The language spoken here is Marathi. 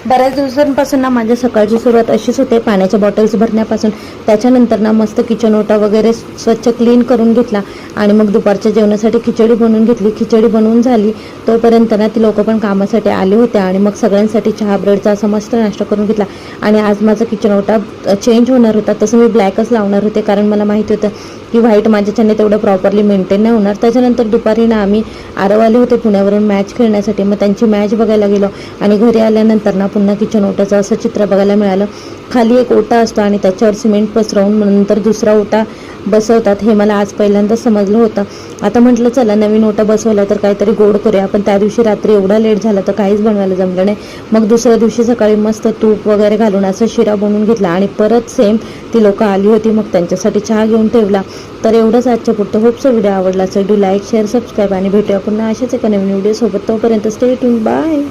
बऱ्याच दिवसांपासून ना माझ्या सकाळची सुरुवात अशीच होते, पाण्याच्या बॉटल्स भरण्यापासून. त्याच्यानंतर ना मस्त किचन ओटा वगैरे स्वच्छ क्लीन करून घेतला आणि मग दुपारच्या जेवणासाठी खिचडी बनवून घेतली. खिचडी बनवून झाली तोपर्यंत ना ती लोक पण कामासाठी आले होते आणि मग सगळ्यांसाठी चहा ब्रेडचा असा मस्त नाश्ता करून घेतला. आणि आज माझा किचन ओटा चेंज होणार होता, तसं मी ब्लॅकच लावणार होते कारण मला माहिती होतं की व्हाईट माझ्याच्याने तेवढं प्रॉपरली मेंटेन नाही होणार. त्याच्यानंतर दुपारी ना आम्ही आरव आले होते पुण्यावरून मॅच खेळण्यासाठी, मग त्यांची मॅच बघायला गेलो आणि घरी आल्यानंतर ना पुन्हा किचन ओट्याचं असं चित्र बघायला मिळालं. खाली एक ओटा असतो आणि त्याच्यावर सिमेंट पसरवून नंतर दुसरा ओटा बसवतात, हे मला आज पहिल्यांदा समजलं होतं. आता म्हटलं चला नवीन ओटा बसवला तर काहीतरी गोड करूया, पण त्या दिवशी रात्री एवढा लेट झाला तर काहीच बनवायला जमलं नाही. मग दुसऱ्या दिवशी सकाळी मस्त तूप वगैरे घालून असं शिरा बनवून घेतला आणि परत सेम ती लोकं आली होती, मग त्यांच्यासाठी चहा घेऊन ठेवला. तर एवढंच आजच्या पुरतं. होपचं व्हिडिओ आवडला असेल. डू लाईक शेअर सबस्क्राईब आणि भेटूया पुन्हा अशाच एका नवीन व्हिडिओसोबत. तोपर्यंत स्टे ट्यून. बाय.